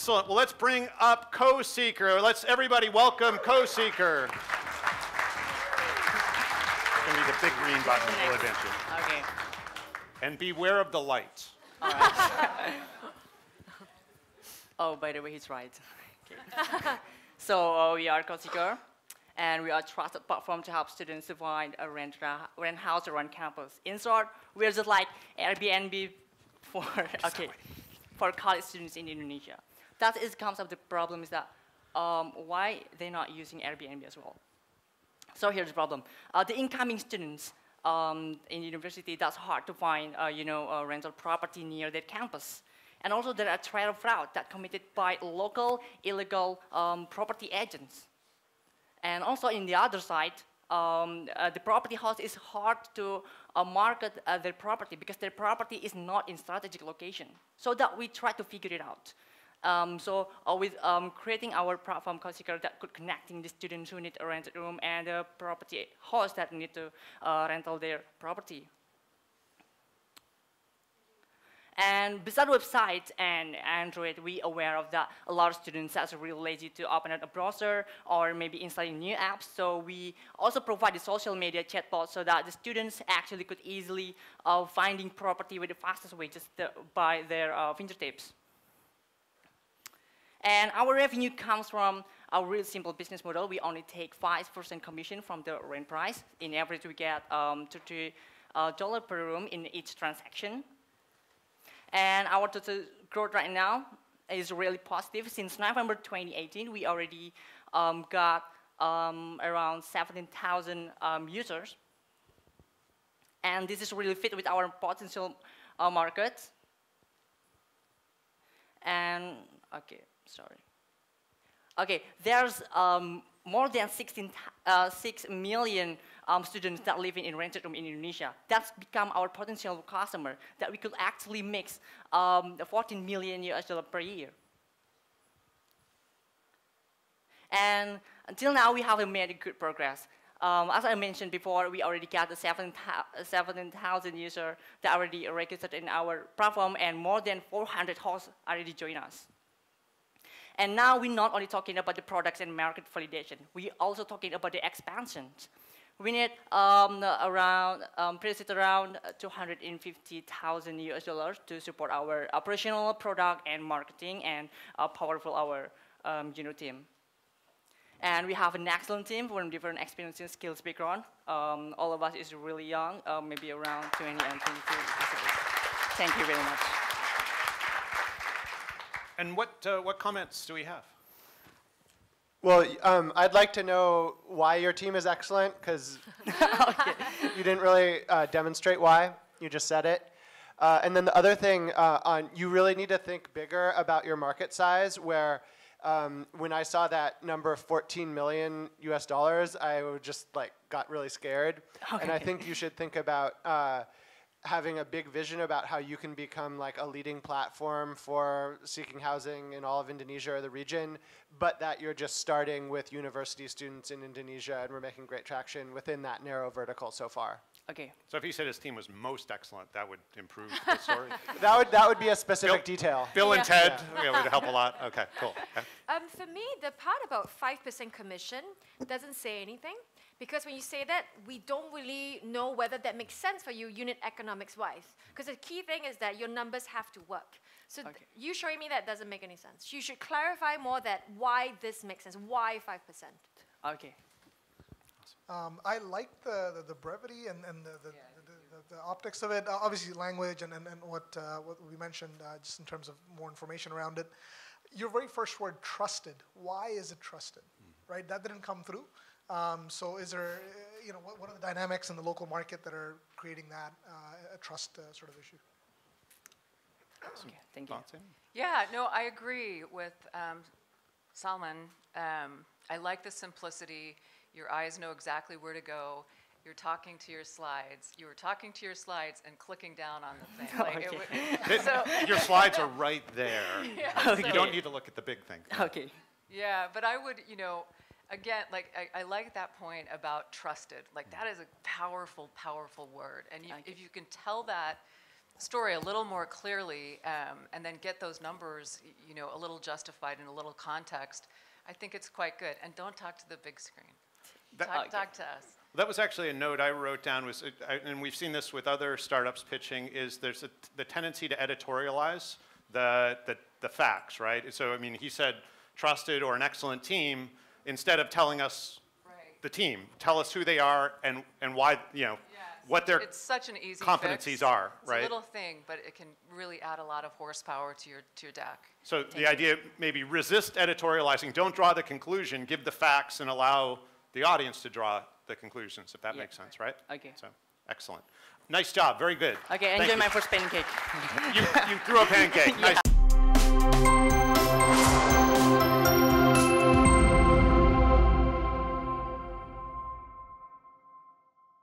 Excellent. Well, let's bring up Koseeker. Let's everybody welcome Koseeker. It's going to be the big green button. We'll advance you. Okay. And beware of the lights. All right. Oh, by the way, he's right. Okay. So we are Koseeker, and we are a trusted platform to help students to find a rent house around campus. In short, we're just like Airbnb for for college students in Indonesia. That comes up the problem is that why they're not using Airbnb as well. So here's the problem: the incoming students in university, that's hard to find a rental property near their campus. And also there are trade-off fraud that committed by local illegal property agents. And also in the other side, the property house is hard to market their property because their property is not in strategic location. So that we try to figure it out. With creating our platform Koseeker that could connecting the students who need a rented room and the property host that need to rental their property. And besides websites and Android, we aware of that a lot of students are really lazy to open up a browser or maybe installing new apps. So we also provide the social media chatbot so that the students actually could easily finding property with the fastest way just by their fingertips. And our revenue comes from a real simple business model. We only take 5% commission from the rent price. In average, we get $30 per room in each transaction. And our total growth right now is really positive. Since November 2018, we already got around 17,000 users. And this is really fit with our potential market. And, there's more than 6 million students that live in rented room in Indonesia. That's become our potential customer that we could actually make $14 million per year. And until now, we have made good progress. As I mentioned before, we already got the 17,000 users that already registered in our platform, and more than 400 hosts already joined us. And now we're not only talking about the products and market validation, we're also talking about the expansion. We need around 250,000 US dollars to support our operational product and marketing and powerful our team. And we have an excellent team from different experience and skills background. All of us is really young, maybe around 20 and 22. Thank you very much. And what comments do we have? Well, I'd like to know why your team is excellent, because you didn't really demonstrate why. You just said it. And then the other thing, you really need to think bigger about your market size, where when I saw that number of 14 million US dollars, I just got really scared. Okay. And I think you should think about having a big vision about how you can become a leading platform for seeking housing in all of Indonesia or the region, but that you're just starting with university students in Indonesia, and we're making great traction within that narrow vertical so far. Okay. So if he said his team was most excellent, that would improve the story? that would be a specific detail. Bill and Ted would help a lot. Okay, cool. Okay. For me, the part about 5% commission doesn't say anything. Because when you say that, we don't really know whether that makes sense for you unit economics-wise. Because the key thing is that your numbers have to work. So you showing me that doesn't make any sense. You should clarify more that why this makes sense, why 5%. Okay. I like the brevity and the optics of it. Obviously, language and what we mentioned just in terms of more information around it. Your very first word, trusted. Why is it trusted? Right? That didn't come through. So is there, what are the dynamics in the local market that are creating that a trust sort of issue? Okay, thank you. Yeah, no, I agree with Salman. I like the simplicity. Your eyes know exactly where to go. You're talking to your slides. You were talking to your slides and clicking down on the thing. Your slides are right there. Yeah, you don't need to look at the big thing. Okay. Yeah, but I would, again, I like that point about trusted. That is a powerful, powerful word. And if you can tell that story a little more clearly, and then get those numbers, you know, a little justified in a little context, I think it's quite good. And don't talk to the big screen. Talk to us. That was actually a note I wrote down, and we've seen this with other startups pitching, is there's the tendency to editorialize the facts, right? So, I mean, he said trusted or an excellent team, instead of telling us the team. Tell us who they are and why, you know, what their it's such an easy competencies fix. are, right? It's a little thing, but it can really add a lot of horsepower to your deck. So the idea, maybe resist editorializing, don't draw the conclusion, give the facts and allow the audience to draw the conclusions, if that makes sense, right? Okay. So, excellent. Nice job, very good. Okay, Thank enjoy you. my first pancake. You threw a pancake, nice.